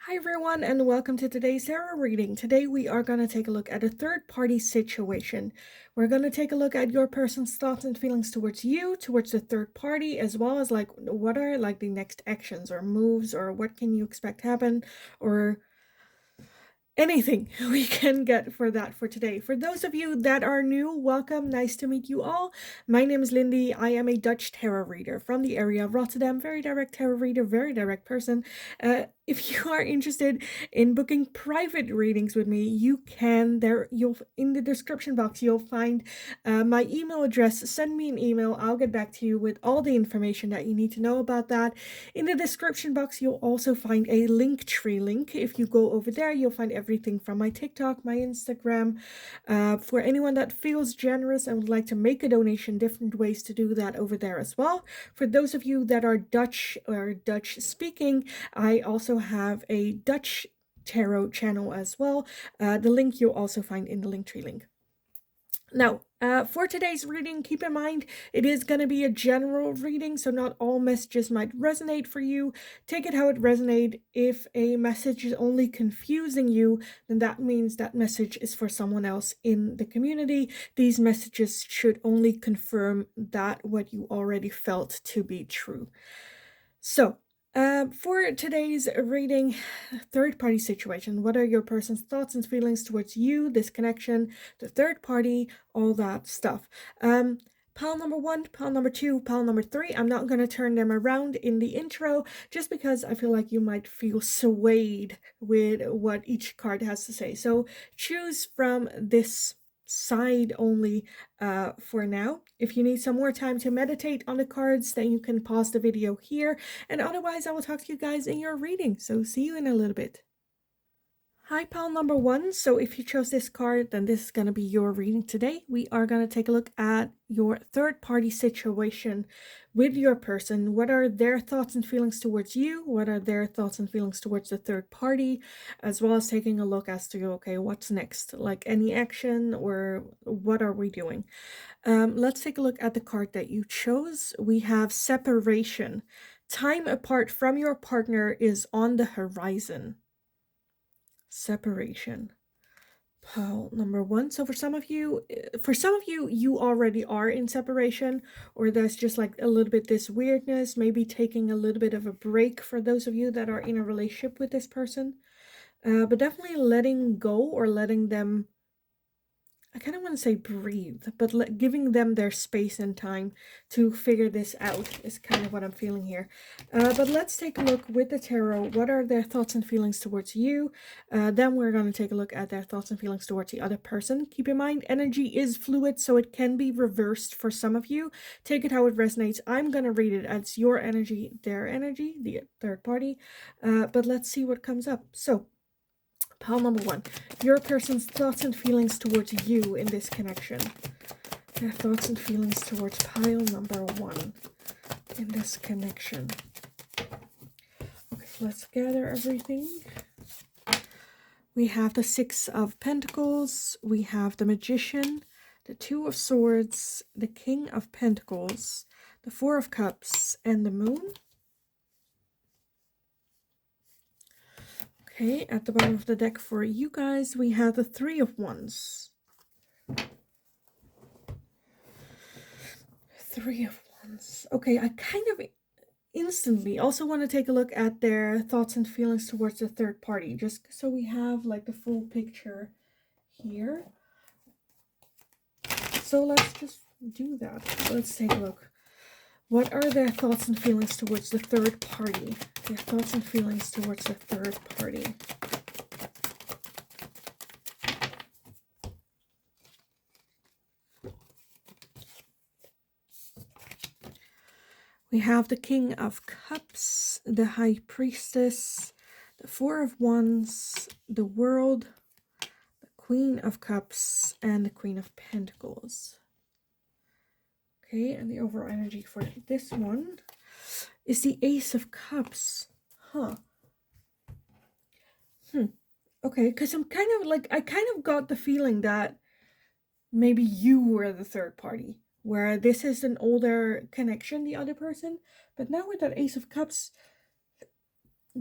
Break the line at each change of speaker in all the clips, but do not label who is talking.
Hi everyone, and welcome to today's tarot reading. Today we are going to take a look at a third-party situation. We're going to take a look at your person's thoughts and feelings towards you, towards the third party, as well as what are the next actions or moves, or what can you expect happen, or anything we can get for that for today. For those of you that are new, welcome. Nice to meet you all. My name is Lindy. I am a Dutch tarot reader from the area of Rotterdam. Very direct tarot reader, very direct person. If you are interested in booking private readings with me, you can. You'll in the description box you'll find my email address. Send me an email. I'll get back to you with all the information that you need to know about that. In the description box, you'll also find a Linktree link. If you go over there, you'll find everything from my TikTok, my Instagram. For anyone that feels generous and would like to make a donation, different ways to do that over there as well. For those of you that are Dutch or Dutch speaking, I also have a Dutch tarot channel as well. The link you'll also find in the Linktree link. Now, for today's reading, keep in mind it is going to be a general reading, so not all messages might resonate for you. Take it how it resonates. If a message is only confusing you, then that means that message is for someone else in the community. These messages should only confirm that what you already felt to be true. So, for today's reading, third party situation, what are your person's thoughts and feelings towards you, this connection, the third party, all that stuff. Pile number 1, pile number 2, pile number 3. I'm not going to turn them around in the intro just because I feel like you might feel swayed with what each card has to say. So choose from this side only for now. If you need some more time to meditate on the cards, then you can pause the video here, and otherwise I will talk to you guys in your reading. So see you in a little bit. Hi, pile number 1. So if you chose this card, then this is going to be your reading today. We are going to take a look at your third-party situation with your person. What are their thoughts and feelings towards you? What are their thoughts and feelings towards the third party? As well as taking a look as to, okay, what's next? Like any action, or what are we doing? Let's take a look at the card that you chose. We have separation. Time apart from your partner is on the horizon. Separation. Pile number 1. So for some of you, you already are in separation, or there's just like a little bit this weirdness, maybe taking a little bit of a break for those of you that are in a relationship with this person. But definitely letting go, or letting them, I kind of want to say breathe, but giving them their space and time to figure this out is kind of what I'm feeling here. But let's take a look with the tarot. What are their thoughts and feelings towards you? Then we're going to take a look at their thoughts and feelings towards the other person. Keep in mind, energy is fluid, so it can be reversed for some of you. Take it how it resonates. I'm going to read it as your energy, their energy, the third party. But let's see what comes up. So, pile number 1, your person's thoughts and feelings towards you in this connection. Their thoughts and feelings towards pile number 1 in this connection. Okay, let's gather everything. We have the 6 of Pentacles, we have the Magician, the 2 of Swords, the King of Pentacles, the 4 of Cups, and the Moon. Okay, at the bottom of the deck for you guys, we have the 3 of Wands. 3 of Wands. Okay, I kind of instantly also want to take a look at their thoughts and feelings towards the third party, just so we have like the full picture here. So let's just do that. Let's take a look. What are their thoughts and feelings towards the third party? Their thoughts and feelings towards the third party. We have the King of Cups, the High Priestess, the 4 of Wands, the World, the Queen of Cups, and the Queen of Pentacles. Okay, and the overall energy for this one is the Ace of Cups. Okay, because I'm kind of like, I kind of got the feeling that maybe you were the third party, where this is an older connection, the other person. But now with that Ace of Cups,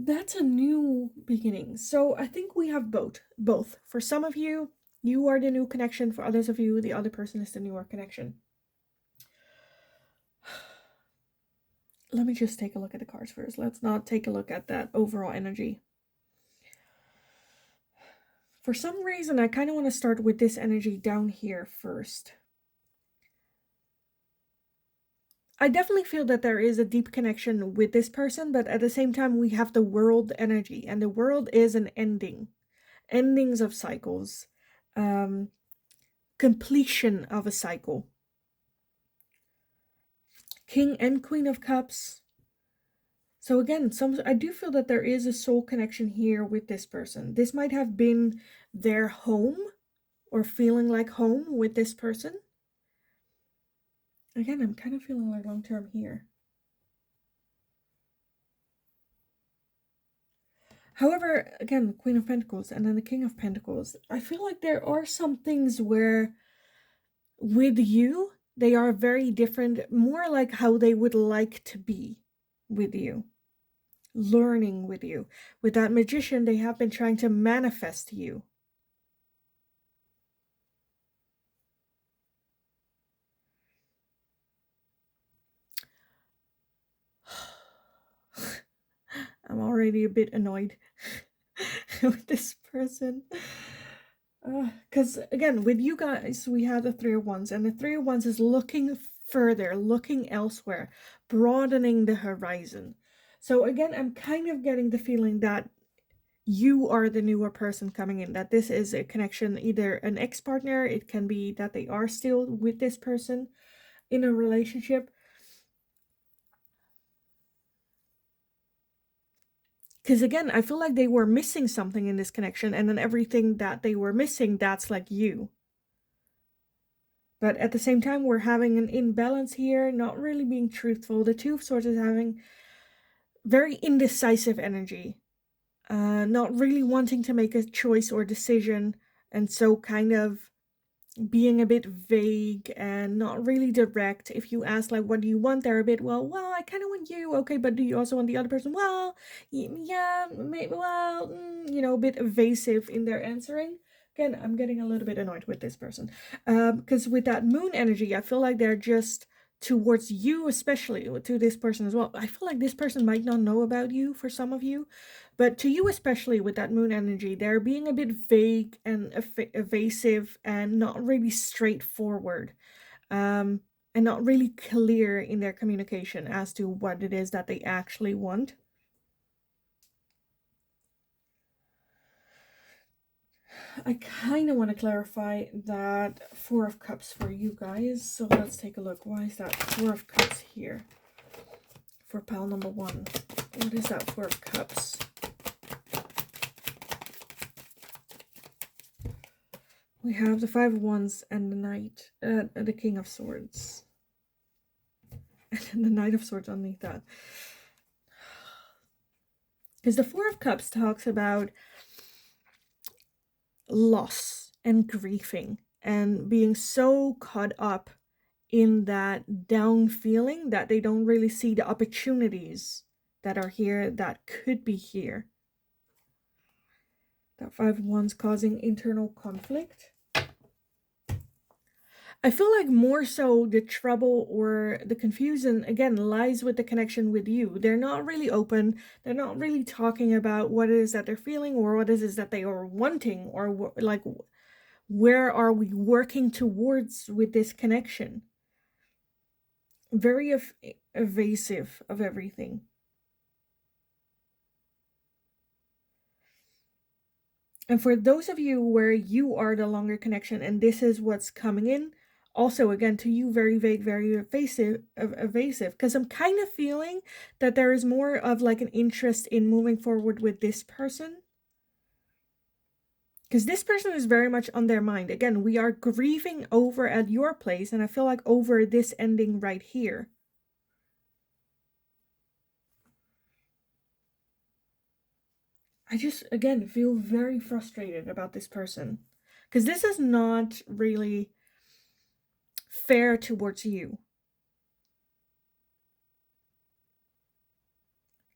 That's a new beginning. So I think we have both. For some of you, you are the new connection. For others of you, the other person is the newer connection. Let me just take a look at the cards first. Let's not take a look at that overall energy. For some reason, I kind of want to start with this energy down here first. I definitely feel that there is a deep connection with this person, but at the same time, we have the world energy, and the world is an ending. Endings of cycles. Completion of a cycle. King and Queen of Cups. So again, I do feel that there is a soul connection here with this person. This might have been their home or feeling like home with this person. Again, I'm kind of feeling like long term here. However, again, the Queen of Pentacles and then the King of Pentacles, I feel like there are some things where with you, they are very different, more like how they would like to be with you, learning with you. With that Magician, they have been trying to manifest you. I'm already a bit annoyed with this person. Because again, with you guys, we have the Three of Wands, and the Three of Wands is looking further, looking elsewhere, broadening the horizon. So again, I'm kind of getting the feeling that you are the newer person coming in, that this is a connection, either an ex-partner, it can be that they are still with this person in a relationship. Because again, I feel like they were missing something in this connection, and then everything that they were missing, that's like you. But at the same time, we're having an imbalance here, not really being truthful. The Two of Swords is having very indecisive energy, not really wanting to make a choice or decision, and so kind of being a bit vague and not really direct. If you ask like, what do you want, they're a bit, well, I kind of want you, okay, but do you also want the other person? Well, yeah, maybe, well, you know, a bit evasive in their answering. Again, I'm getting a little bit annoyed with this person, because with that moon energy, I feel like they're just towards you, especially to this person as well. I feel like this person might not know about you for some of you, but to you especially with that moon energy, they're being a bit vague and evasive and not really straightforward, and not really clear in their communication as to what it is that they actually want. I kind of want to clarify that Four of Cups for you guys. So let's take a look. Why is that Four of Cups here? For pile number one. What is that Four of Cups? We have the Five of Wands and the Knight, the King of Swords. And then the Knight of Swords underneath that. Because the Four of Cups talks about loss and grieving and being so caught up in that down feeling that they don't really see the opportunities that are here, that could be here. That Five of Wands causing internal conflict. I feel like more so the trouble or the confusion, again, lies with the connection with you. They're not really open. They're not really talking about what it is that they're feeling or what it is that they are wanting, or like, where are we working towards with this connection? Very evasive of everything. And for those of you where you are the longer connection and this is what's coming in, also again to you, very vague, very evasive, because I'm kind of feeling that there is more of like an interest in moving forward with this person, because this person is very much on their mind. Again, we are grieving over at your place, and I feel like over this ending right here. I just, again, feel very frustrated about this person, because this is not really fair towards you,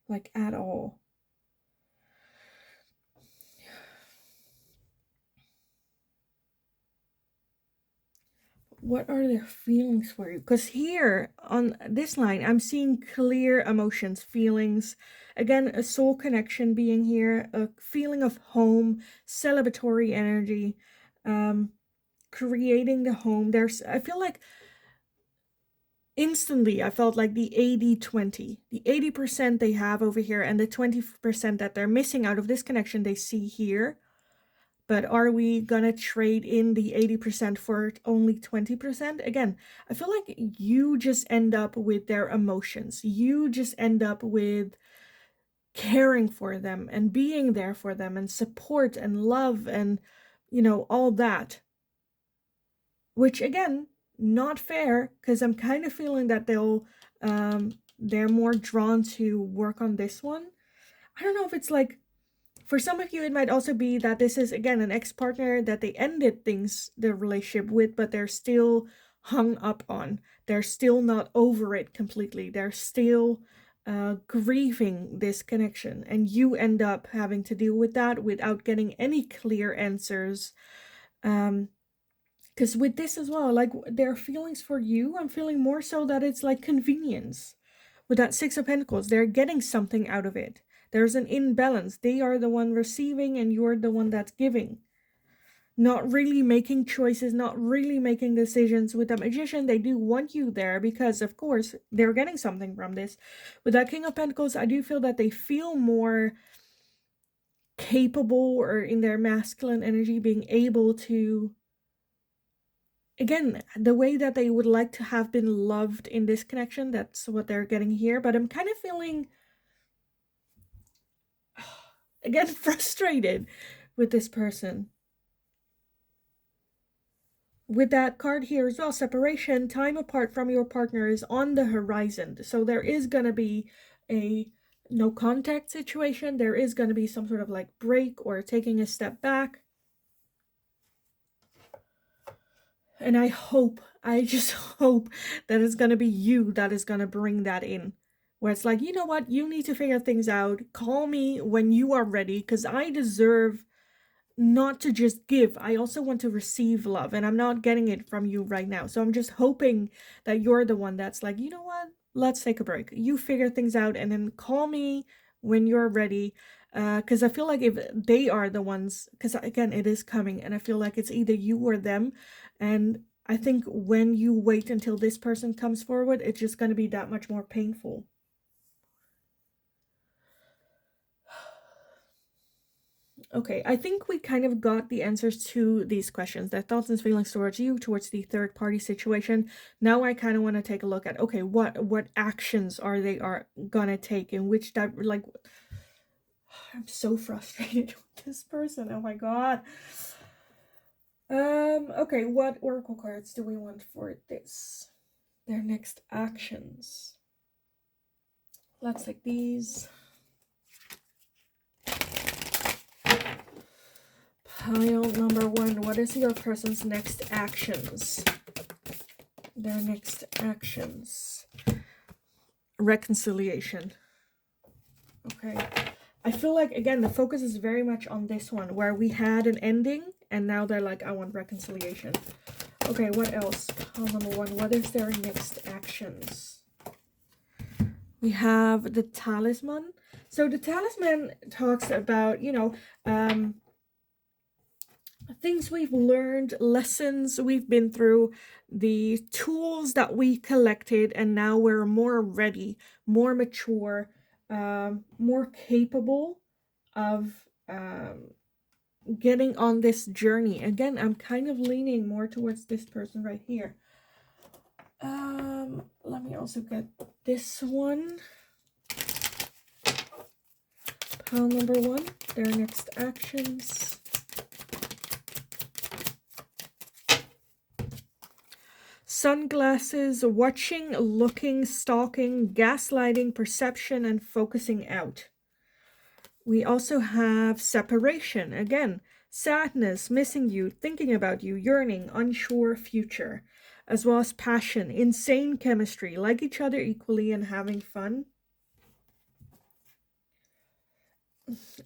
like, at all. What are their feelings for you? Because here on this line, I'm seeing clear emotions, feelings. Again, a soul connection being here, a feeling of home, celebratory energy, creating the home. I feel like instantly, I felt like the 80-20. The 80% they have over here and the 20% that they're missing out of this connection they see here. But are we gonna trade in the 80% for only 20%? Again, I feel like you just end up with their emotions. You just end up with caring for them and being there for them and support and love and, all that. Which again, not fair, because I'm kind of feeling that they're more drawn to work on this one. I don't know if it's like, for some of you, it might also be that this is, again, an ex-partner that they ended the relationship with, but they're still hung up on. They're still not over it completely. They're still grieving this connection. And you end up having to deal with that without getting any clear answers. Because with this as well, like, their feelings for you, I'm feeling more so that it's like convenience. With that Six of Pentacles, they're getting something out of it. There's an imbalance. They are the one receiving and you're the one that's giving. Not really making choices, not really making decisions. With the Magician, they do want you there because, of course, they're getting something from this. With that King of Pentacles, I do feel that they feel more capable, or in their masculine energy, being able to, again, the way that they would like to have been loved in this connection. That's what they're getting here. But I'm kind of feeling, again, frustrated with this person. With that card here as well, separation, time apart from your partner is on the horizon. So there is going to be a no contact situation. There is going to be some sort of like break or taking a step back. And I just hope that it's going to be you that is going to bring that in. Where it's like, you know what, you need to figure things out. Call me when you are ready, because I deserve not to just give. I also want to receive love, and I'm not getting it from you right now. So I'm just hoping that you're the one that's like, you know what, let's take a break. You figure things out and then call me when you're ready. Because I feel like if they are the ones, because again, it is coming, and I feel like it's either you or them. And I think when you wait until this person comes forward, it's just going to be that much more painful. Okay, I think we kind of got the answers to these questions, their thoughts and feelings towards you, towards the third party situation. Now I kind of want to take a look at, okay, what actions are gonna take, in which that, like, I'm so frustrated with this person. Oh my god. Okay, what oracle cards do we want for this? Their next actions. Let's take these. Pile number 1. What is your person's next actions? Their next actions. Reconciliation. Okay. I feel like, again, the focus is very much on this one, where we had an ending, and now they're like, I want reconciliation. Okay, what else? Pile number 1. What is their next actions? We have the talisman. So the talisman talks about, things we've learned, lessons we've been through, the tools that we collected, and now we're more ready, more mature, more capable of getting on this journey. Again, I'm kind of leaning more towards this person right here. Let me also get this one. Pile number 1, their next actions. Sunglasses, watching, looking, stalking, gaslighting, perception, and focusing out. We also have separation. Again, sadness, missing you, thinking about you, yearning, unsure future. As well as passion, insane chemistry, like each other equally and having fun.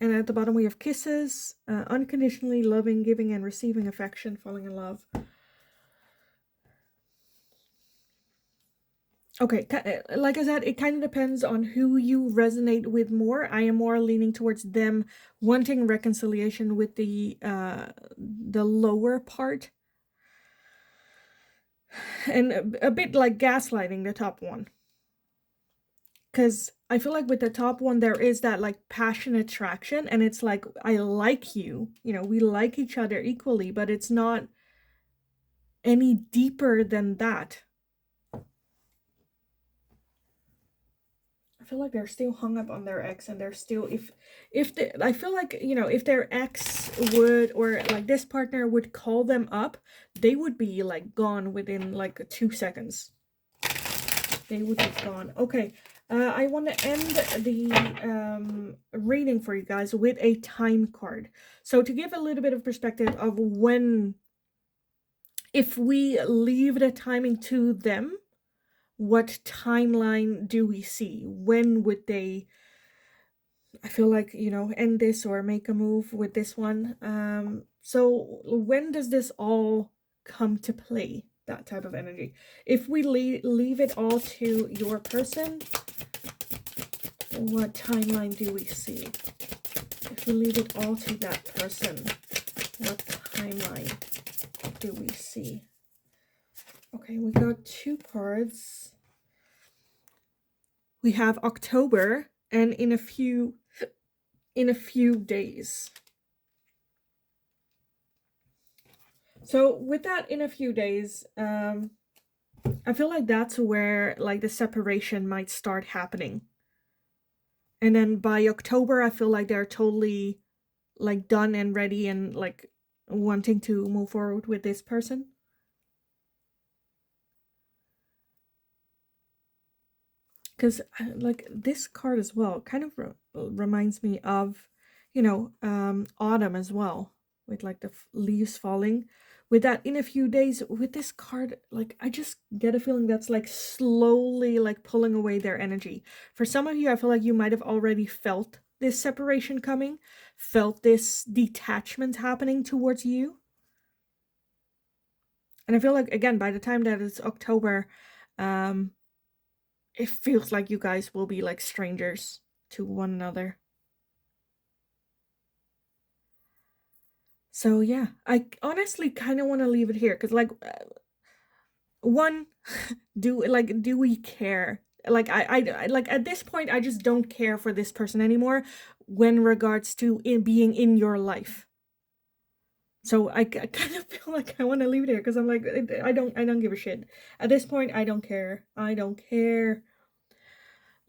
And at the bottom we have kisses, unconditionally loving, giving and receiving affection, falling in love. Okay, like I said, it kind of depends on who you resonate with more. I am more leaning towards them wanting reconciliation with the lower part, and a bit like gaslighting the top one. Because I feel like with the top one, there is that like passion attraction, and it's like, I like you, we like each other equally, but it's not any deeper than that. I feel like they're still hung up on their ex, and they're still, if they, I feel like, if their ex would, or like this partner would call them up, they would be like gone within like 2 seconds. They would be gone. Okay, I want to end the reading for you guys with a time card. So to give a little bit of perspective of when, if we leave the timing to them, what timeline do we see? When would they, I feel like, end this or make a move with this one? So when does this all come to play? That type of energy. If we leave it all to your person, what timeline do we see? If we leave it all to that person, what timeline do we see? Okay, we got 2 cards. We have October and in a few days. So with that, in a few days, I feel like that's where like the separation might start happening. And then by October, I feel like they're totally like done and ready and like wanting to move forward with this person. Because like this card as well kind of reminds me of, autumn as well, with like the leaves falling. With that, in a few days, with this card, like I just get a feeling that's like slowly like pulling away their energy. For some of you, I feel like you might have already felt this separation coming, felt this detachment happening towards you. And I feel like, again, by the time that it's October, it feels like you guys will be like strangers to one another. So yeah, I honestly kind of want to leave it here because like one, do we care? Like I like at this point I just don't care for this person anymore when regards to it being in your life. So I kind of feel like I want to leave it here because I'm like I don't give a shit. At this point I don't care. I don't care.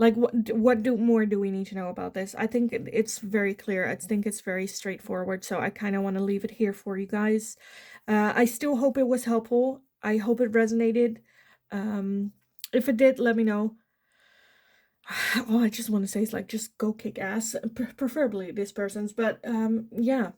Like what do we need to know about this? I think it's very clear. I think it's very straightforward. So I kind of want to leave it here for you guys. I still hope it was helpful. I hope it resonated. If it did, let me know. All I just want to say is like just go kick ass, preferably this person's. But yeah.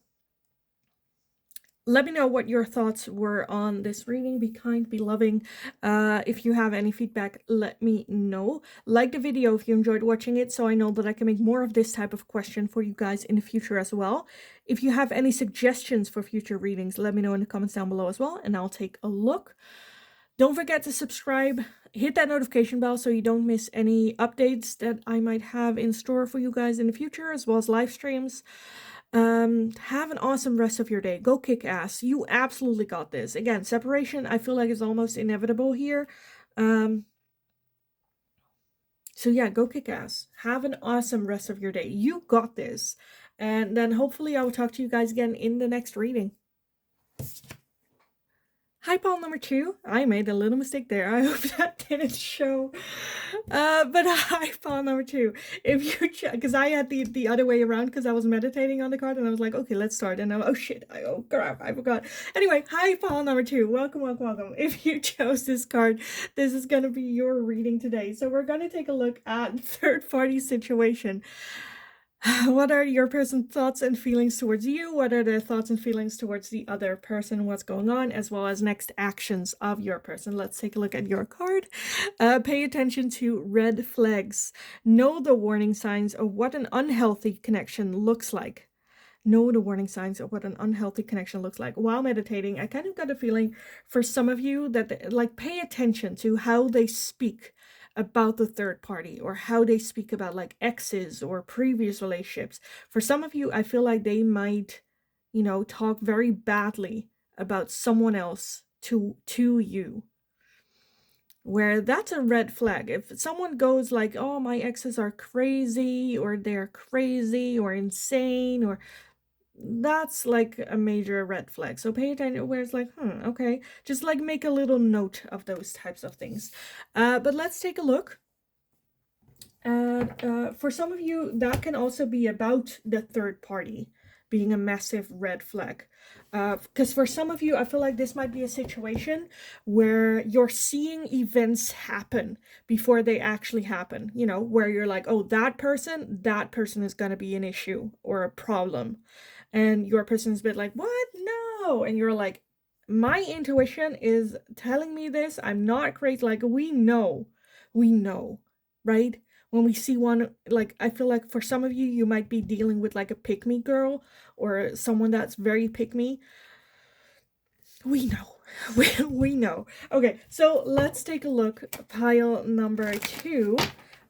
Let me know what your thoughts were on this reading. Be kind, be loving. If you have any feedback, let me know. Like the video if you enjoyed watching it, so I know that I can make more of this type of question for you guys in the future as well. If you have any suggestions for future readings, let me know in the comments down below as well, and I'll take a look. Don't forget to subscribe. Hit that notification bell so you don't miss any updates that I might have in store for you guys in the future, as well as live streams. Have an awesome rest of your day. Go kick ass. You absolutely got this. Again, separation I feel like is almost inevitable here. So yeah, go kick ass. Have an awesome rest of your day. You got this. And then hopefully I will talk to you guys again in the next reading. Hi, Paul number 2. I made a little mistake there. I hope that didn't show. But hi, Paul number 2. If you because I had the other way around because I was meditating on the card and I was like, okay, let's start. And I'm oh shit, oh crap, I forgot. Anyway, hi, Paul number 2. Welcome, welcome, welcome. If you chose this card, this is gonna be your reading today. So we're gonna take a look at third-party situation. What are your person's thoughts and feelings towards you? What are their thoughts and feelings towards the other person? What's going on? As well as next actions of your person. Let's take a look at your card. Pay attention to red flags. Know the warning signs of what an unhealthy connection looks like. Know the warning signs of what an unhealthy connection looks like. While meditating, I kind of got a feeling for some of you that like pay attention to how they speak about the third party, or how they speak about like exes or previous relationships. For some of you, I feel like they might, talk very badly about someone else to you, where that's a red flag. If someone goes like, oh, my exes are crazy, or they're crazy or insane, or that's like a major red flag. So pay attention where it's like, okay, just like make a little note of those types of things. But let's take a look. And for some of you, that can also be about the third party being a massive red flag. Because for some of you, I feel like this might be a situation where you're seeing events happen before they actually happen, where you're like, oh, that person is going to be an issue or a problem. And your person's been like, what? No. And you're like, my intuition is telling me this. I'm not crazy. Like, we know, right? When we see one, like, I feel like for some of you, you might be dealing with like a pick-me girl or someone that's very pick-me. We know. We know. Okay, so let's take a look, pile number 2,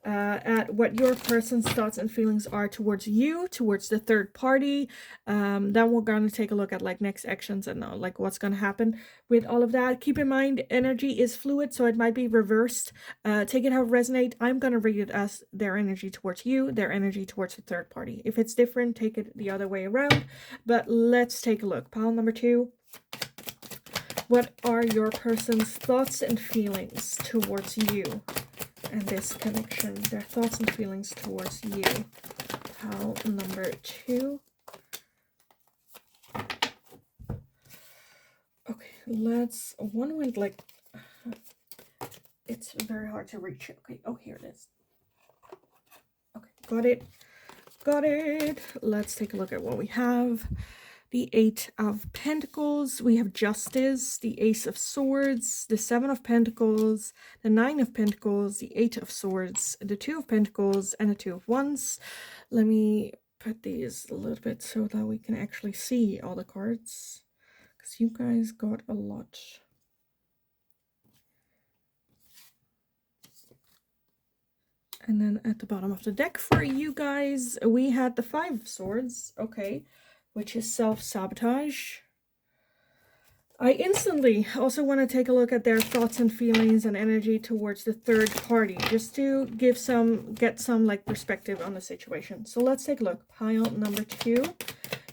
at what your person's thoughts and feelings are towards you, towards the third party. Then we're going to take a look at like next actions and like what's going to happen with all of that. Keep in mind, energy is fluid, so it might be reversed. Take it how it resonates. I'm going to read it as their energy towards you, their energy towards the third party. If it's different, take it the other way around. But let's take a look. Pile number 2. What are your person's thoughts and feelings towards you and this connection? Their thoughts and feelings towards you. Pile number 2. Okay, let's... One went like... It's very hard to reach. Okay, oh, here it is. Okay, got it. Got it. Let's take a look at what we have. The 8 of Pentacles, we have Justice, the Ace of Swords, the 7 of Pentacles, the 9 of Pentacles, the 8 of Swords, the 2 of Pentacles, and the 2 of Wands. Let me put these a little bit so that we can actually see all the cards, because you guys got a lot. And then at the bottom of the deck for you guys, we had the 5 of Swords, okay, which is self-sabotage. I instantly also want to take a look at their thoughts and feelings and energy towards the third party, just to get some like perspective on the situation. So let's take a look. Pile number 2,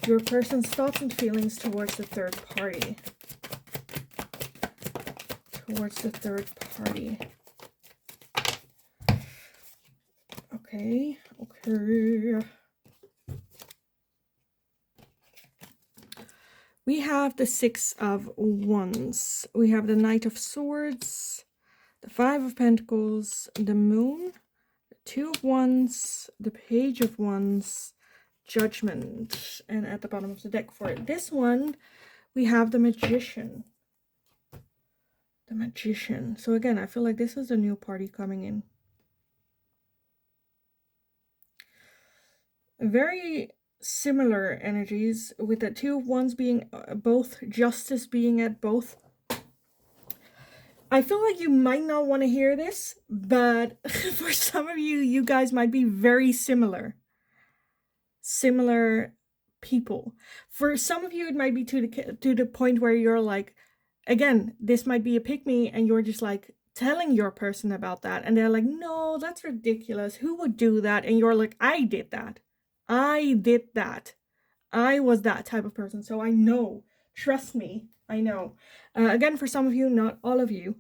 your person's thoughts and feelings towards the third party. Towards the third party. Okay. We have the 6 of Wands. We have the Knight of Swords, the 5 of Pentacles, the Moon, the 2 of Wands, the Page of Wands, Judgment. And at the bottom of the deck for this one, we have the Magician. The Magician. So again, I feel like this is a new party coming in. Very similar energies, with the 2 of Wands being both, Justice being at both. I feel like you might not want to hear this, but for some of you, you guys might be very similar people. For some of you, it might be to the point where you're like, again, this might be a pick-me, and you're just like telling your person about that, and they're like, no, that's ridiculous, who would do that? And you're like, I did that. I was that type of person, so I know. Trust me, I know. Again, for some of you, not all of you.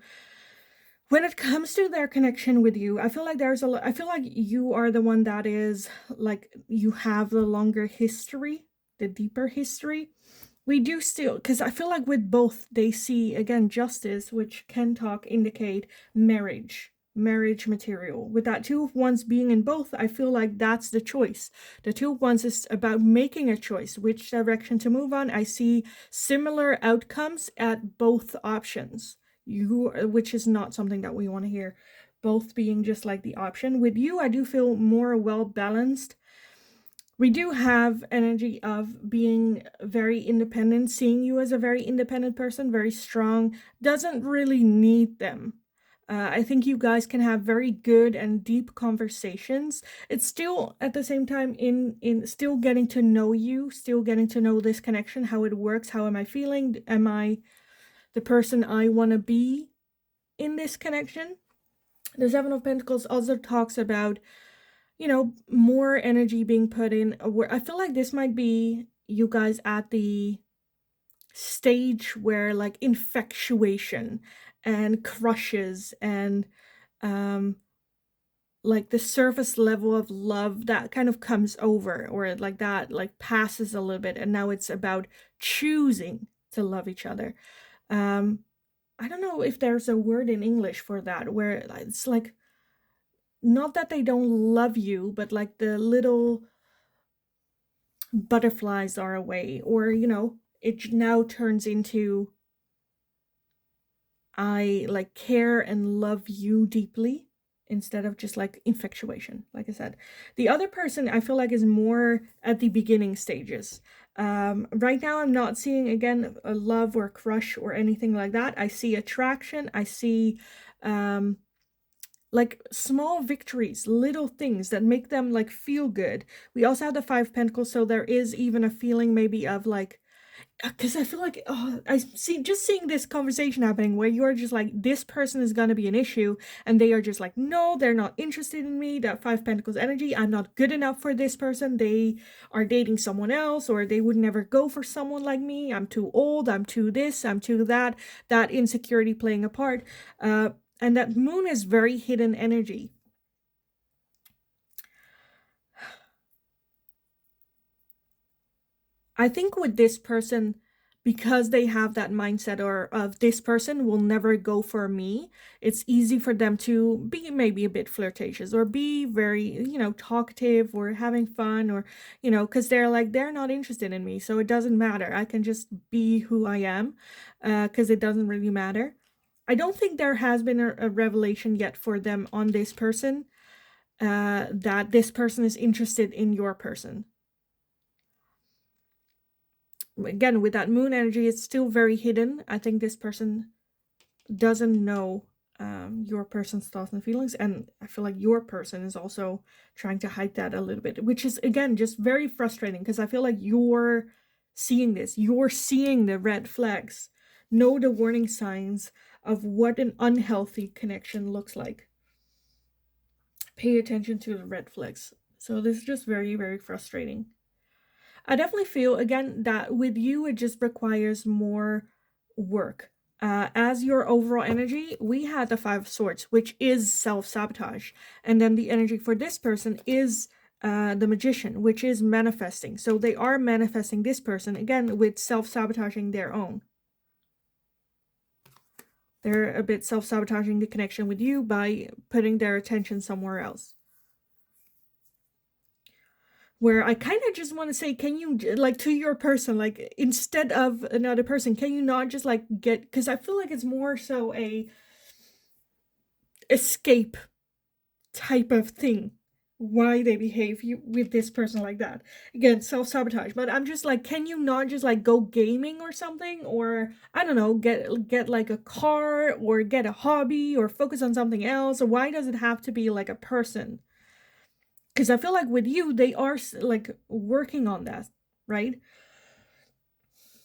When it comes to their connection with you, I feel like I feel like you are the one that is like, you have the longer history, the deeper history. We do still, because I feel like with both, they see, again, Justice, which can indicate marriage material. With that 2 of Wands being in both, I feel like that's the choice. The 2 of Wands is about making a choice, which direction to move on. I see similar outcomes at both options, which is not something that we want to hear. Both being just like the option. With you, I do feel more well balanced. We do have energy of being very independent, seeing you as a very independent person, very strong, doesn't really need them. I think you guys can have very good and deep conversations. It's still at the same time in still getting to know you, still getting to know this connection, how it works, how am I feeling? Am I the person I want to be in this connection? The Seven of Pentacles also talks about, you know, more energy being put in. Where I feel like this might be you guys at the stage where like infatuation and crushes and like the surface level of love that kind of comes over, or like that like passes a little bit, and now it's about choosing to love each other. I don't know if there's a word in English for that, where it's like not that they don't love you, but like the little butterflies are away, or you know, it now turns into I like care and love you deeply instead of just like infatuation. Like I said, the other person I feel like is more at the beginning stages. Right now I'm not seeing again a love or crush or anything like that. I see attraction. I see like small victories, little things that make them like feel good. We also have the Five of Pentacles, so there is even a feeling maybe of like, because I feel like, oh, I see just seeing this conversation happening where you're just like, this person is going to be an issue, and they are just like, no, they're not interested in me. That Five of Pentacles energy, I'm not good enough for this person. They are dating someone else, or they would never go for someone like me. I'm too old. I'm too this. I'm too that. That insecurity playing a part. And that moon is very hidden energy. I think with this person, because they have that mindset or of this person will never go for me, it's easy for them to be maybe a bit flirtatious or be very, you know, talkative or having fun, or, you know, because they're like, they're not interested in me. So it doesn't matter. I can just be who I am because it doesn't really matter. I don't think there has been a revelation yet for them on this person that this person is interested in your person. Again, with that moon energy, it's still very hidden. I think this person doesn't know your person's thoughts and feelings, and I feel like your person is also trying to hide that a little bit, which is again just very frustrating, because I feel like you're seeing this, you're seeing the red flags, know the warning signs of what an unhealthy connection looks like. Pay attention to the red flags. So this is just very, very frustrating. I definitely feel, again, that with you, it just requires more work. As your overall energy, we had the Five of Swords, which is self-sabotage. And then the energy for this person is the Magician, which is manifesting. So they are manifesting this person, again, with self-sabotaging their own. They're a bit self-sabotaging the connection with you by putting their attention somewhere else. Where I kind of just want to say, can you, like, to your person, like, instead of another person, can you not just, like, get, because I feel like it's more so a escape type of thing, why they behave with this person like that. Again, self-sabotage. But I'm just like, can you not just, like, go gaming or something? Or, I don't know, get like, a car, or get a hobby, or focus on something else? Or why does it have to be, like, a person? Because I feel like with you, they are like working on that, right?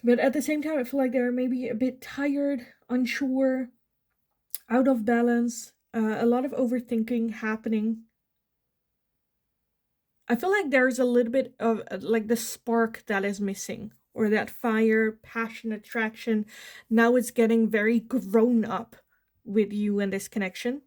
But at the same time, I feel like they're maybe a bit tired, unsure, out of balance, a lot of overthinking happening. I feel like there's a little bit of like the spark that is missing, or that fire, passion, attraction. Now it's getting very grown up with you and this connection.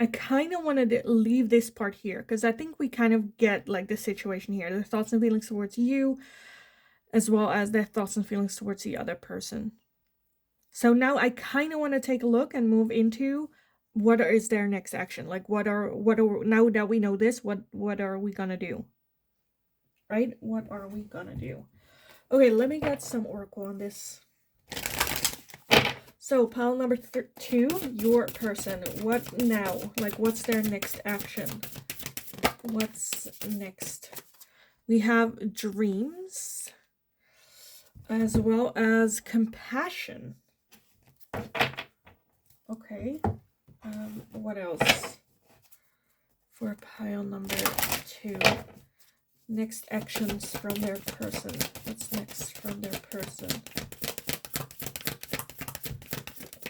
I kind of wanted to leave this part here because I think we kind of get like the situation here, the thoughts and feelings towards you, as well as their thoughts and feelings towards the other person. So now I kind of want to take a look and move into what is their next action. Like what are now that we know this, what are we gonna do? Right? What are we gonna do? Okay, let me get some oracle on this. So, pile number 2, your person. What now? Like, what's their next action? What's next? We have dreams, as well as compassion. Okay. What else? For pile number 2. Next actions from their person. What's next from their person?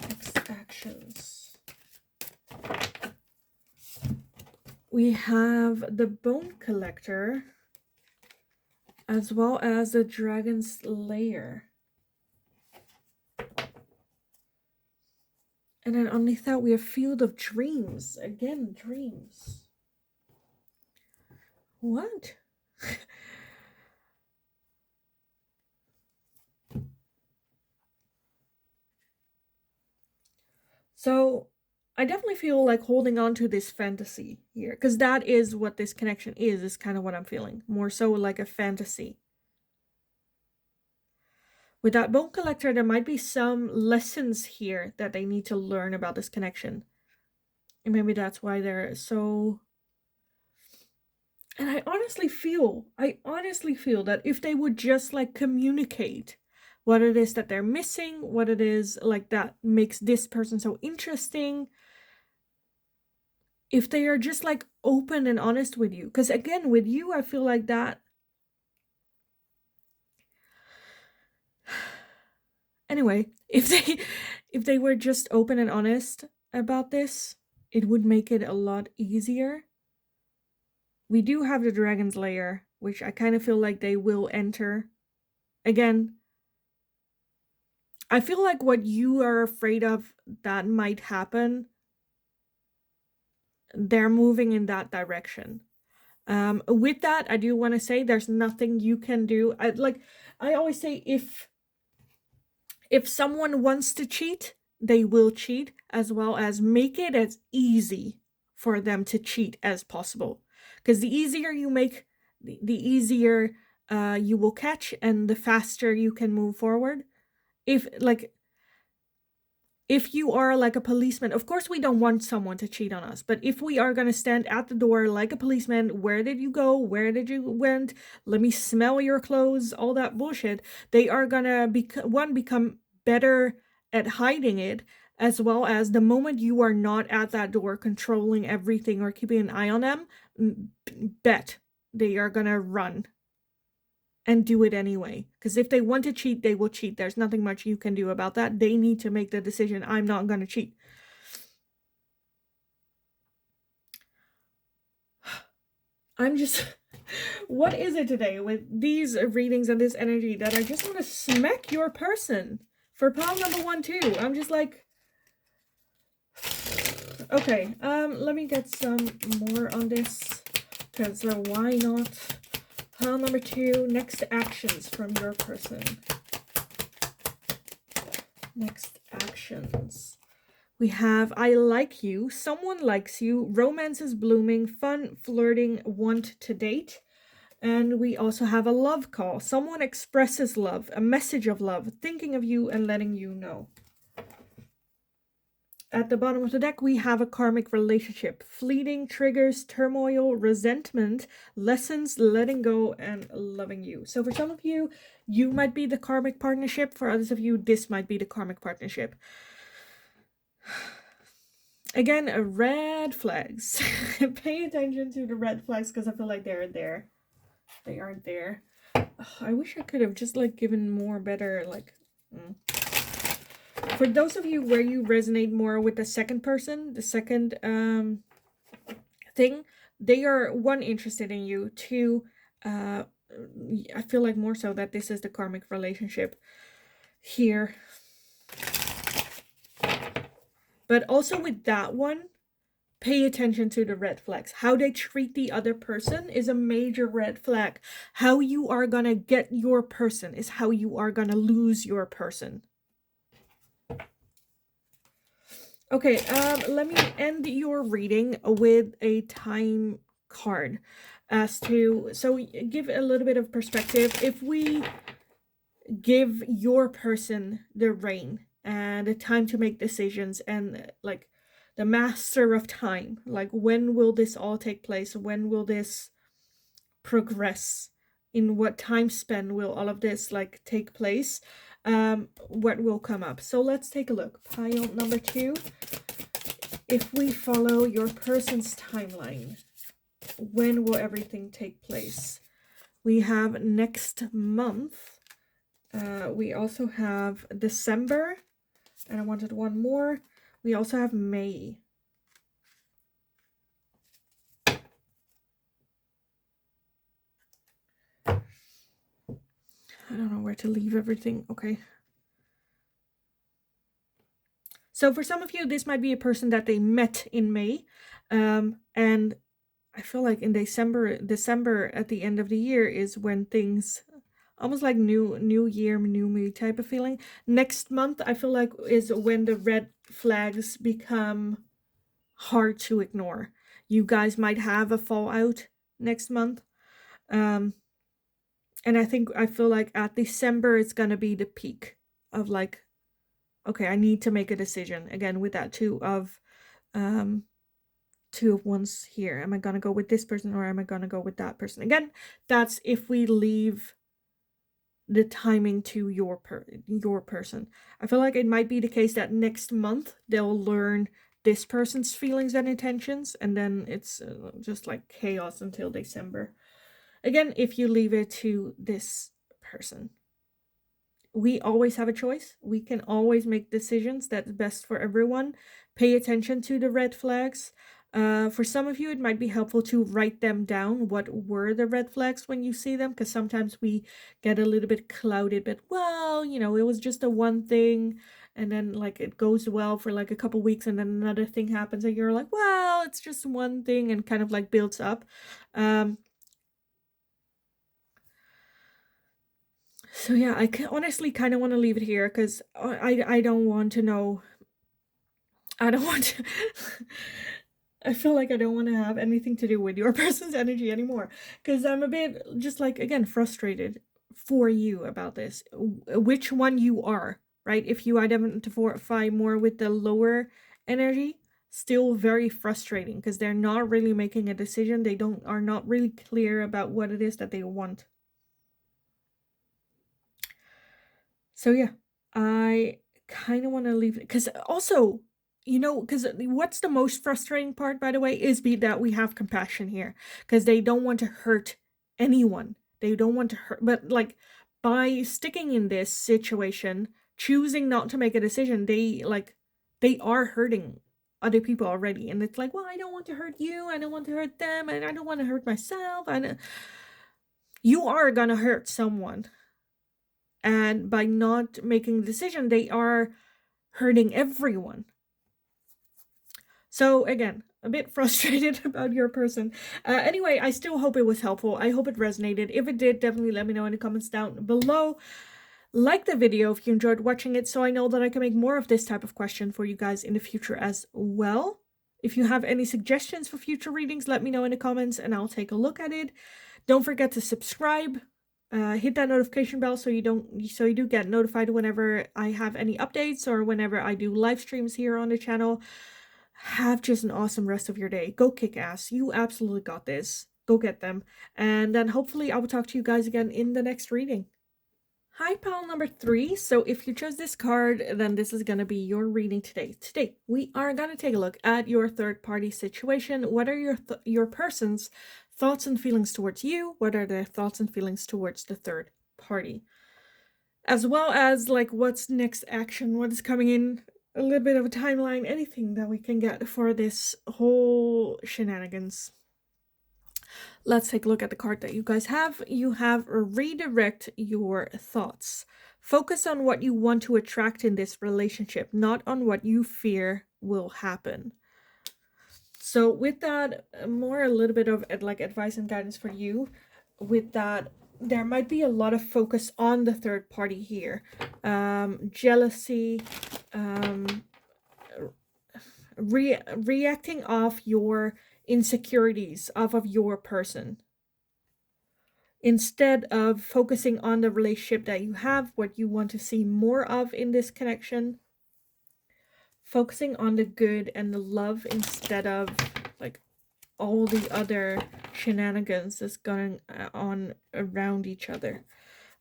Next actions. We have the bone collector, as well as the dragon's lair. And then underneath that, we have field of dreams. Again, dreams. What? So I definitely feel like holding on to this fantasy here, because that is what this connection is kind of what I'm feeling. More so like a fantasy. With that bone collector, there might be some lessons here that they need to learn about this connection. And maybe that's why they're so... And I honestly feel that if they would just like communicate what it is that they're missing, what it is like that makes this person so interesting, if they are just like open and honest with you. Because again, with you, I feel like that. Anyway, if they were just open and honest about this, it would make it a lot easier. We do have the dragon's lair, which I kind of feel like they will enter. Again, I feel like what you are afraid of that might happen, they're moving in that direction. With that, I do want to say there's nothing you can do. I always say, if someone wants to cheat, they will cheat, as well as make it as easy for them to cheat as possible. Because the easier you make, the easier you will catch, and the faster you can move forward. If you are like a policeman, of course we don't want someone to cheat on us, but if we are going to stand at the door like a policeman, where did you go? Where did you went? Let me smell your clothes, all that bullshit. They are going to become better at hiding it, as well as the moment you are not at that door controlling everything or keeping an eye on them, bet they are going to run and do it anyway. Because if they want to cheat, they will cheat. There's nothing much you can do about that. They need to make the decision, I'm not going to cheat. I'm just... What is it today with these readings and this energy that I just want to smack your person? For pile number 1 too. I'm just like... Okay, let me get some more on this. Because why not? Pile number 2, next actions from your person. Next actions. We have I like you, someone likes you, romance is blooming, fun, flirting, want to date. And we also have a love call. Someone expresses love, a message of love, thinking of you and letting you know. At the bottom of the deck, we have a karmic relationship. Fleeting, triggers, turmoil, resentment, lessons, letting go, and loving you. So for some of you, you might be the karmic partnership. For others of you, this might be the karmic partnership. Again, red flags. Pay attention to the red flags because I feel like they're there. They aren't there. I wish I could have just like given more better like... For those of you where you resonate more with the second person, the second thing, they are 1, interested in you. 2, I feel like more so that this is the karmic relationship here. But also with that one, pay attention to the red flags. How they treat the other person is a major red flag. How you are gonna get your person is how you are gonna lose your person. Okay, let me end your reading with a time card so give a little bit of perspective. If we give your person the reign and the time to make decisions and like the master of time. Like, when will this all take place? When will this progress? In what time span will all of this like take place? What will come up? So let's take a look. Pile number 2. If we follow your person's timeline, when will everything take place? We have next month. We also have December, and I wanted one more. We also have May. I don't know where to leave everything. Okay. So for some of you, this might be a person that they met in May. And I feel like in December at the end of the year is when things, almost like new year, new me type of feeling. Next month, I feel like, is when the red flags become hard to ignore. You guys might have a fallout next month. And I feel like at December, it's going to be the peak of like, okay, I need to make a decision again with that two of wands here. Am I gonna go with this person or am I gonna go with that person? Again, that's if we leave the timing to your person. I feel like it might be the case that next month they'll learn this person's feelings and intentions, and then it's just like chaos until December. Again, if you leave it to this person. We always have a choice. We can always make decisions that's best for everyone. Pay attention to the red flags. For some of you, it might be helpful to write them down. What were the red flags when you see them? Because sometimes we get a little bit clouded, but well, you know, it was just a one thing. And then like it goes well for like a couple weeks and then another thing happens and you're like, well, it's just one thing, and kind of like builds up. So yeah, I honestly kind of want to leave it here because I don't want to know. I don't want to. I feel like I don't want to have anything to do with your person's energy anymore because I'm a bit just like, again, frustrated for you about this. Which one you are, right? If you identify more with the lower energy, still very frustrating because they're not really making a decision. They are not really clear about what it is that they want. So yeah, I kind of want to leave it because also, you know, because what's the most frustrating part, by the way, is that we have compassion here because they don't want to hurt anyone. They don't want to hurt, but like by sticking in this situation, choosing not to make a decision, they are hurting other people already, and it's like, well, I don't want to hurt you, I don't want to hurt them, and I don't want to hurt myself. And you are gonna hurt someone. And by not making the decision, they are hurting everyone. So again, a bit frustrated about your person. Anyway, I still hope it was helpful. I hope it resonated. If it did, definitely let me know in the comments down below. Like the video if you enjoyed watching it, so I know that I can make more of this type of question for you guys in the future as well. If you have any suggestions for future readings, let me know in the comments and I'll take a look at it. Don't forget to subscribe. Hit that notification bell so you do get notified whenever I have any updates or whenever I do live streams here on the channel. Have just an awesome rest of your day. Go kick ass. You absolutely got this. Go get them. And then hopefully I will talk to you guys again in the next reading. Hi, pile number 3. So if you chose this card, then this is going to be your reading today. Today, we are going to take a look at your third-party situation. What are your person's thoughts and feelings towards you? What are their thoughts and feelings towards the third party? As well as, like, what's next action? What is coming in? A little bit of a timeline. Anything that we can get for this whole shenanigans. Let's take a look at the card that you guys have. You have redirect your thoughts. Focus on what you want to attract in this relationship, not on what you fear will happen. So with that, more a little bit of like advice and guidance for you. With that, there might be a lot of focus on the third party here. Jealousy, reacting off your insecurities off of your person, instead of focusing on the relationship that you have, what you want to see more of in this connection. focusing on the good and the love instead of like all the other shenanigans that's going on around each other.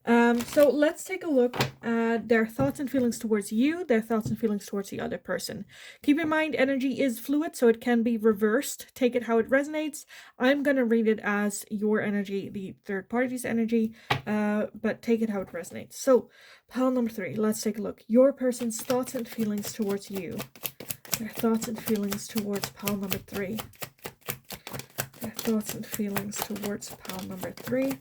So let's take a look at their thoughts and feelings towards you, their thoughts and feelings towards the other person. Keep in mind, energy is fluid, so it can be reversed. Take it how it resonates. I'm going to read it as your energy, the third party's energy, but take it how it resonates. So, pile number 3, let's take a look. Your person's thoughts and feelings towards you. Their thoughts and feelings towards pile number 3. Their thoughts and feelings towards pile number 3.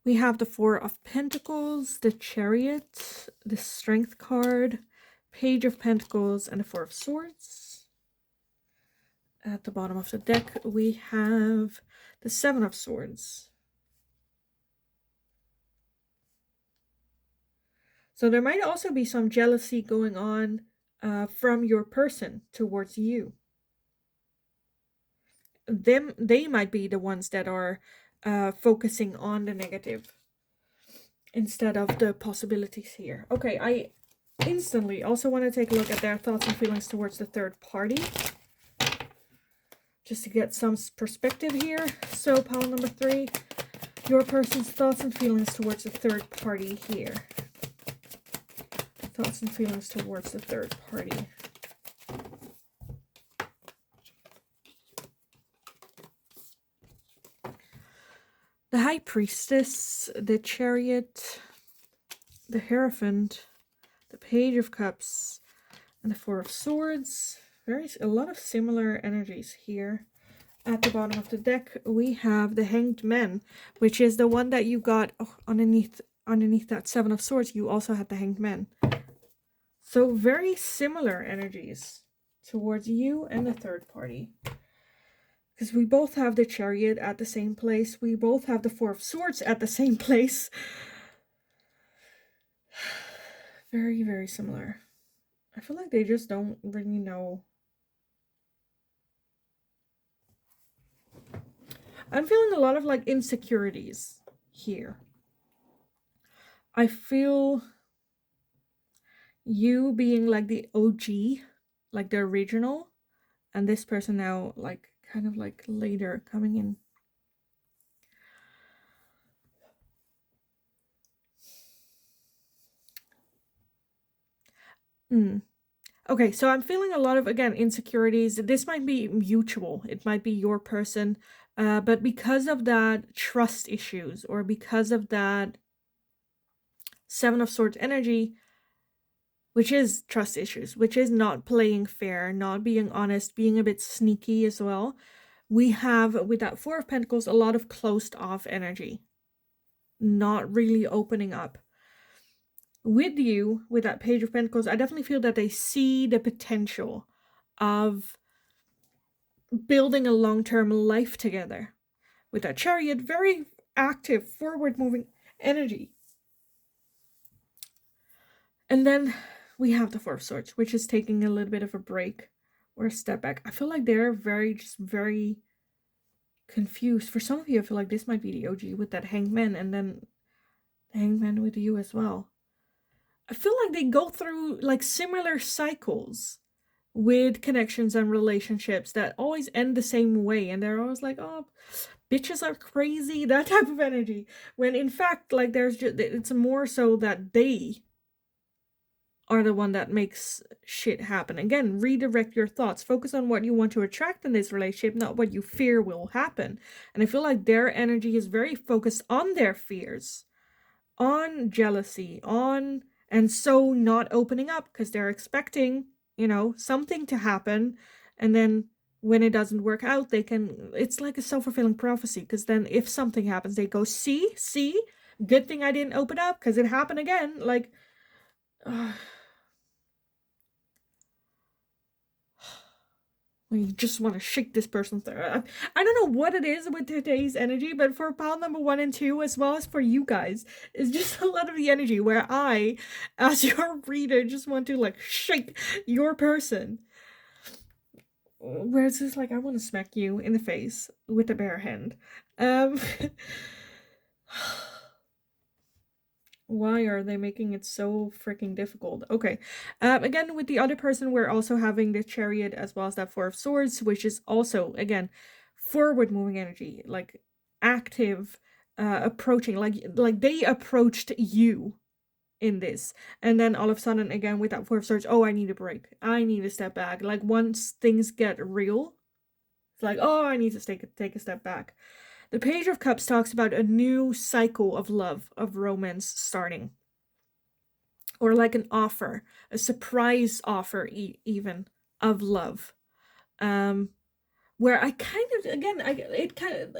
We have the 4 of Pentacles, the Chariot, the Strength card, Page of Pentacles, and the 4 of Swords. At the bottom of the deck, we have the 7 of Swords. So there might also be some jealousy going on from your person towards you. They might be the ones that are focusing on the negative instead of the possibilities here. Okay, I instantly also want to take a look at their thoughts and feelings towards the third party, just to get some perspective here. So pile number 3, your person's thoughts and feelings towards the third party here. Thoughts and feelings towards the third party. The High Priestess, the Chariot, the Hierophant, the Page of Cups, and the 4 of Swords. A lot of similar energies here. At the bottom of the deck, we have the Hanged Man, which is the one that you got underneath that 7 of Swords. You also had the Hanged Man. So very similar energies towards you and the third party. Because we both have the Chariot at the same place. We both have the 4 of Swords at the same place. Very, very similar. I feel like they just don't really know. I'm feeling a lot of like insecurities here. I feel you being like the OG, like the original, and this person now like kind of like later coming in. Okay, so I'm feeling a lot of, again, insecurities. This might be mutual. It might be your person. But because of that trust issues, or because of that 7 of Swords energy, which is trust issues, which is not playing fair, not being honest, being a bit sneaky as well, we have, with that 4 of Pentacles, a lot of closed off energy. Not really opening up. With you, with that Page of Pentacles, I definitely feel that they see the potential of building a long-term life together. With that Chariot, very active, forward-moving energy. And then we have the 4 of Swords, which is taking a little bit of a break or a step back. I feel like they're very confused. For some of you, I feel like this might be the OG with that Hanged Man, and then the Hanged Man with you as well. I feel like they go through like similar cycles with connections and relationships that always end the same way, and they're always like, oh, bitches are crazy, that type of energy, when in fact, like, it's more so that they are the one that makes shit happen. Again, redirect your thoughts, focus on what you want to attract in this relationship, not what you fear will happen. And I feel like their energy is very focused on their fears, on jealousy, and so not opening up because they're expecting, something to happen, and then when it doesn't work out, it's like a self-fulfilling prophecy, because then if something happens, they go, see, good thing I didn't open up because it happened again. Like, you just want to shake this person's throat. I don't know what it is with today's energy, but for pile number 1 and 2, as well as for you guys, it's just a lot of the energy where I, as your reader, just want to like shake your person. Where it's just like, I want to smack you in the face with a bare hand. Why are they making it so freaking difficult? Okay. Again, with the other person, we're also having the Chariot as well as that Four of Swords, which is also, again, forward moving energy, like active, approaching, like they approached you in this. And then all of a sudden, again, with that Four of Swords, oh, I need a break. I need to step back. Like once things get real, it's like, oh, I need to take a step back. The Page of Cups talks about a new cycle of love, of romance starting. Or like an offer, a surprise offer, even of love. Where I kind of, again, it kind of,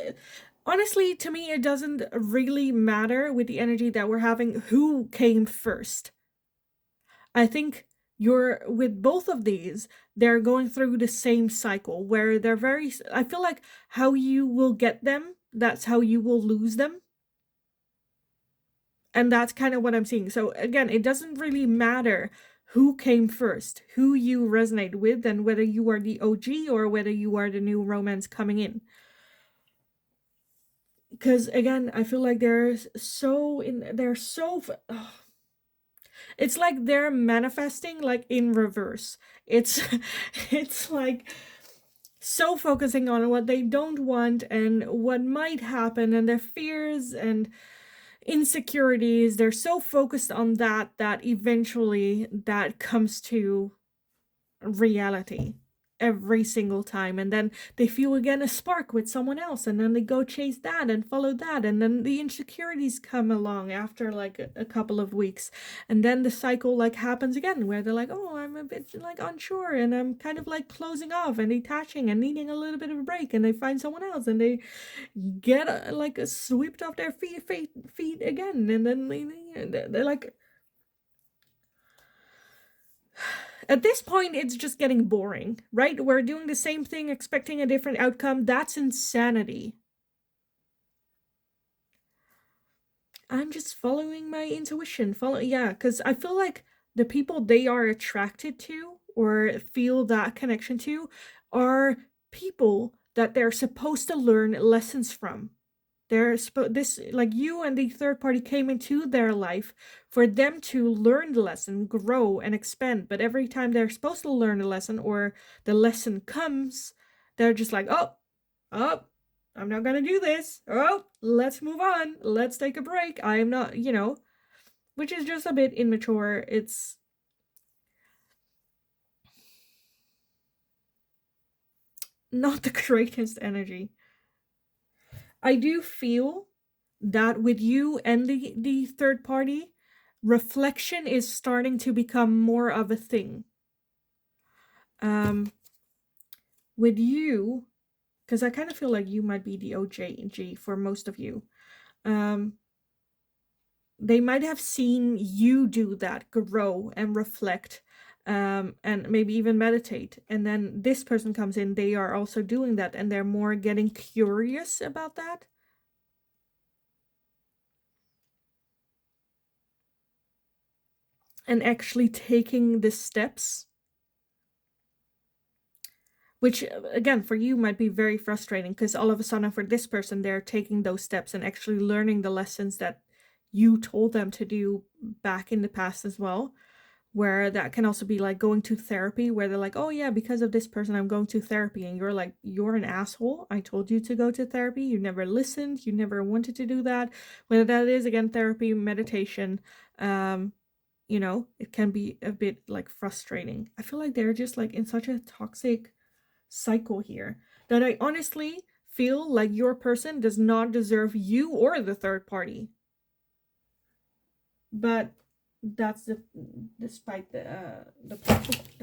honestly, to me, it doesn't really matter with the energy that we're having who came first. I think you're with both of these, they're going through the same cycle where they're very, I feel like how you will get them, that's how you will lose them. And that's kind of what I'm seeing. So again, it doesn't really matter who came first, who you resonate with, and whether you are the OG or whether you are the new romance coming in. Because again, I feel like they're so, it's like they're manifesting like in reverse. It's it's like so focusing on what they don't want and what might happen and their fears and insecurities. They're so focused on that eventually that comes to reality every single time, and then they feel again a spark with someone else, and then they go chase that and follow that, and then the insecurities come along after like a couple of weeks, and then the cycle like happens again where they're like, oh, I'm a bit like unsure and I'm kind of like closing off and detaching and needing a little bit of a break, and they find someone else and they get like swept off their feet again, and then they're like, at this point, it's just getting boring, right? We're doing the same thing, expecting a different outcome. That's insanity. I'm just following my intuition. Yeah, because I feel like the people they are attracted to or feel that connection to are people that they're supposed to learn lessons from. This, like, you and the third party came into their life for them to learn the lesson, grow and expand, but every time they're supposed to learn a lesson or the lesson comes, they're just like, oh, I'm not gonna do this. Oh, let's move on, let's take a break. I am not, which is just a bit immature. It's not the greatest energy. I do feel that with you and the third party, reflection is starting to become more of a thing. With you, because I kind of feel like you might be the OJG for most of you. They might have seen you do that, grow and reflect, and maybe even meditate. And then this person comes in, they are also doing that, and they're more getting curious about that. And actually taking the steps, which again for you might be very frustrating, because all of a sudden for this person they're taking those steps and actually learning the lessons that you told them to do back in the past as well, where that can also be like going to therapy, where they're like, oh yeah, because of this person I'm going to therapy, and you're like, you're an asshole, I told you to go to therapy, you never listened, you never wanted to do that. Whether that is again therapy, meditation, it can be a bit like frustrating. I feel like they're just like in such a toxic cycle here that I honestly feel like your person does not deserve you or the third party. But that's despite the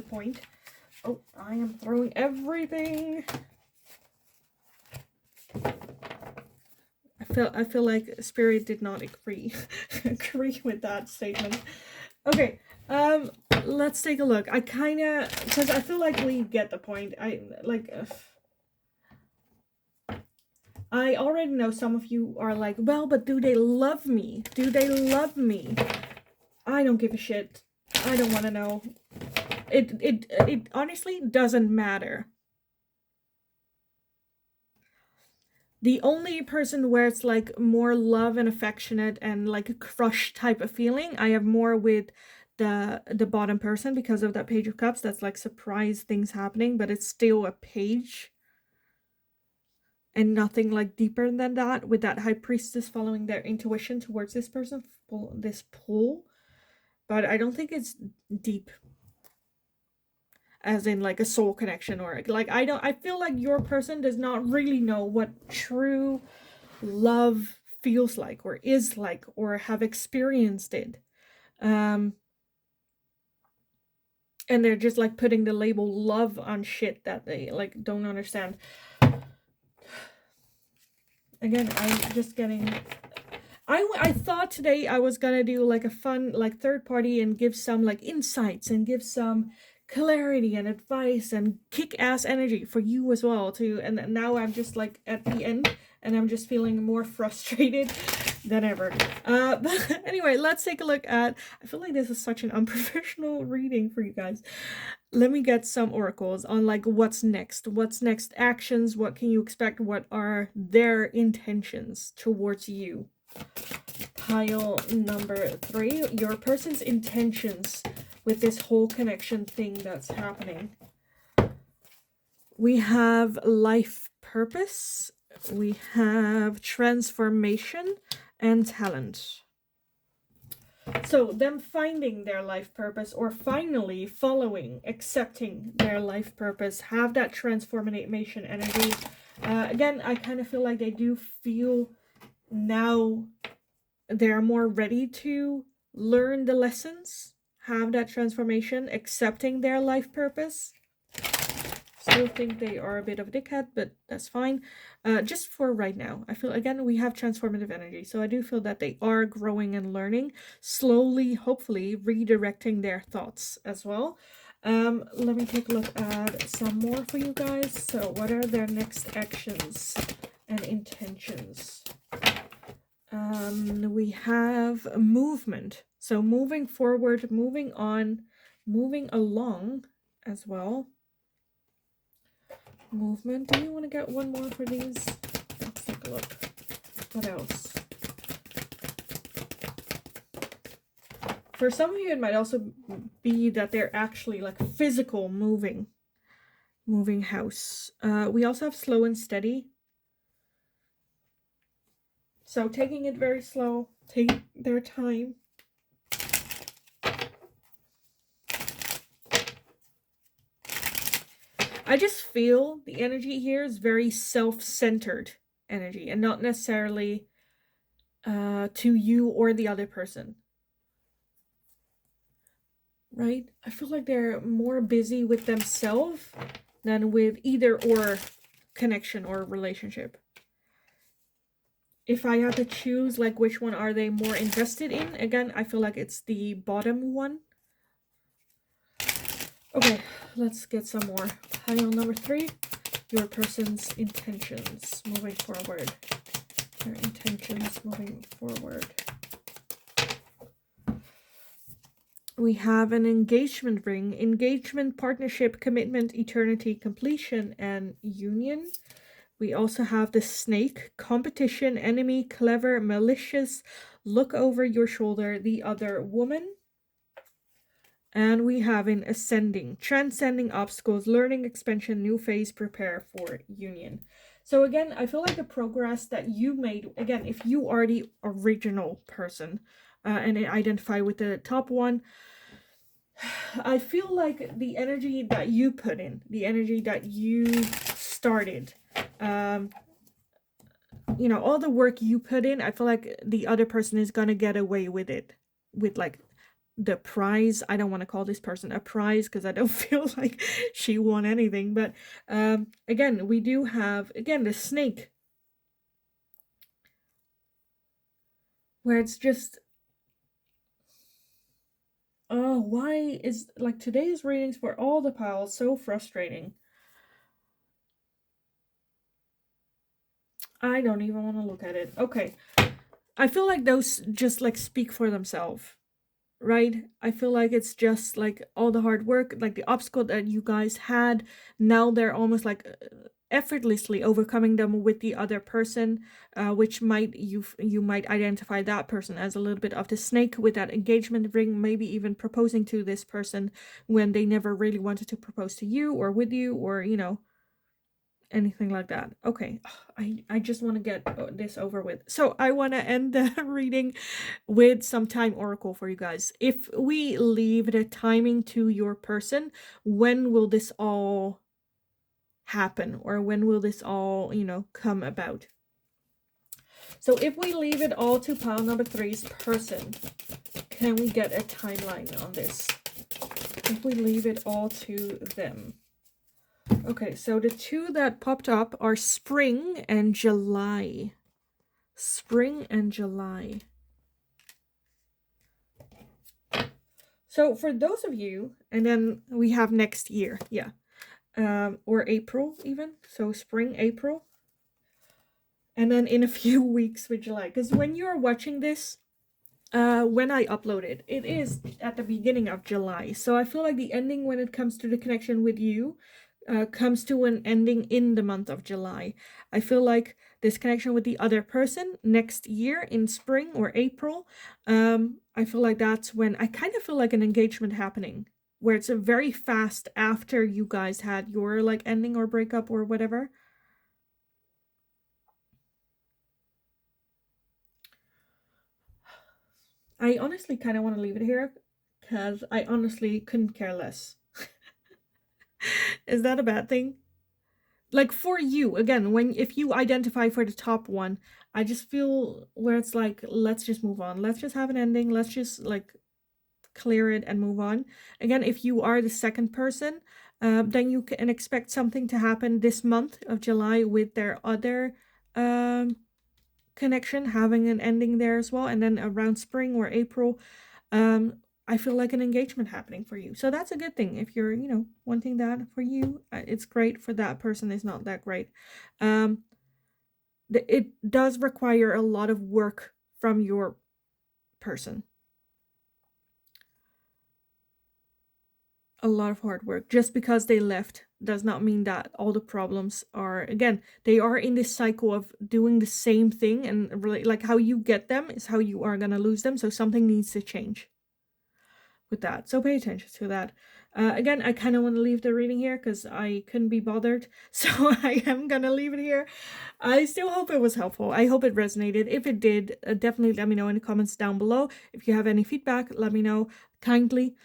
point. Oh, I am throwing everything. I feel like Spirit did not agree with that statement. Okay, let's take a look. I kind of, because I feel like we get the point. I already know some of you are like, well, but do they love me? Do they love me? I don't give a shit. I don't want to know. It honestly doesn't matter. The only person where it's like more love and affectionate and like a crush type of feeling, I have more with the bottom person because of that Page of Cups. That's like surprise things happening, but it's still a page and nothing like deeper than that, with that High Priestess following their intuition towards this person, this pull. But I don't think it's deep, as in like a soul connection, or like I feel like your person does not really know what true love feels like or is like or have experienced it. And they're just like putting the label love on shit that they like don't understand. Again, I'm just getting, I thought today I was gonna do like a fun like third party and give some like insights and give some clarity and advice and kick-ass energy for you as well too. And now I'm just like at the end and I'm just feeling more frustrated than ever. But anyway, let's take a look at, I feel like this is such an unprofessional reading for you guys. Let me get some oracles on like what's next actions, what can you expect, what are their intentions towards you. Pile number 3, your person's intentions with this whole connection thing that's happening. We have life purpose, we have transformation, and talent. So them finding their life purpose, or finally following, accepting their life purpose, have that transformation energy. Again, I kind of feel like they do feel now they're more ready to learn the lessons, have that transformation, accepting their life purpose. Still think they are a bit of a dickhead, but that's fine. Just for right now, I feel, again, we have transformative energy, so I do feel that they are growing and learning, slowly, hopefully redirecting their thoughts as well. Let me take a look at some more for you guys. So what are their next actions and intentions? We have movement, so moving forward, moving on, moving along as well. Movement. Do you want to get one more for these? Let's take a look. What else? For some of you, it might also be that they're actually like physical moving house. We also have slow and steady. So taking it very slow, take their time. I just feel the energy here is very self-centered energy and not necessarily to you or the other person. Right? I feel like they're more busy with themselves than with either or connection or relationship. If I had to choose like which one are they more invested in, again, I feel like it's the bottom one. Okay, let's get some more. Pile number 3, your person's intentions moving forward. Their intentions moving forward. We have an engagement ring, engagement, partnership, commitment, eternity, completion, and union. We also have the snake, competition, enemy, clever, malicious, look over your shoulder, the other woman. And we have an ascending, transcending obstacles, learning, expansion, new phase, prepare for union. So again, I feel like the progress that you made, again, if you are the original person and identify with the top one, I feel like the energy that you put in, the energy that you started, you know, all the work you put in, I feel like the other person is gonna get away with it, with like the prize. I don't want to call this person a prize because I don't feel like she won anything, but again, we do have, again, the snake, where it's just, oh, why is like today's readings for all the piles so frustrating? I don't even want to look at it. Okay, I feel like those just like speak for themselves, right? I feel like it's just like all the hard work, like the obstacle that you guys had, now they're almost like effortlessly overcoming them with the other person, which might you might identify that person as a little bit of the snake with that engagement ring, maybe even proposing to this person when they never really wanted to propose to you or with you, or anything like that. Okay, I just want to get this over with. So I want to end the reading with some time oracle for you guys. If we leave the timing to your person, when will this all happen, or when will this all come about? So if we leave it all to pile number 3's person, can we get a timeline on this? If we leave it all to them. Okay, so the two that popped up are spring and July. Spring and July. So for those of you, and then we have next year, yeah. Or April even. So spring, April. And then in a few weeks with July. Because when you're watching this, when I upload it, it is at the beginning of July. So I feel like the ending when it comes to the connection with you comes to an ending in the month of July. I feel like this connection with the other person next year in spring or April, I feel like that's when I kind of feel like an engagement happening, where it's a very fast after you guys had your like ending or breakup or whatever. I honestly kind of want to leave it here because I honestly couldn't care less. Is that a bad thing? Like for you, again, if you identify for the top one, I just feel where it's like, let's just move on. Let's just have an ending. Let's just like clear it and move on. Again, if you are the second person, then you can expect something to happen this month of July with their other connection having an ending there as well. And then around spring or April, I feel like an engagement happening for you. So that's a good thing. If you're, wanting that for you, it's great. For that person, it's not that great. It does require a lot of work from your person. A lot of hard work. Just because they left does not mean that all the problems are, again, they are in this cycle of doing the same thing, and really like how you get them is how you are going to lose them. So something needs to change with that. So pay attention to that. Again, I kind of want to leave the reading here because I couldn't be bothered. So I am going to leave it here. I still hope it was helpful. I hope it resonated. If it did, definitely let me know in the comments down below. If you have any feedback, let me know kindly.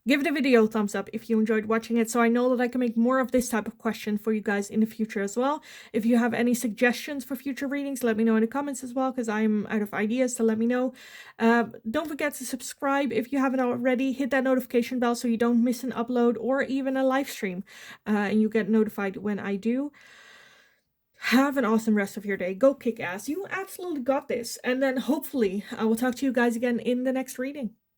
Give the video a thumbs up if you enjoyed watching it, so I know that I can make more of this type of question for you guys in the future as well. If you have any suggestions for future readings, let me know in the comments as well, because I'm out of ideas, so let me know. Don't forget to subscribe if you haven't already. Hit that notification bell so you don't miss an upload or even a live stream, and you get notified when I do. Have an awesome rest of your day. Go kick ass. You absolutely got this. And then hopefully I will talk to you guys again in the next reading.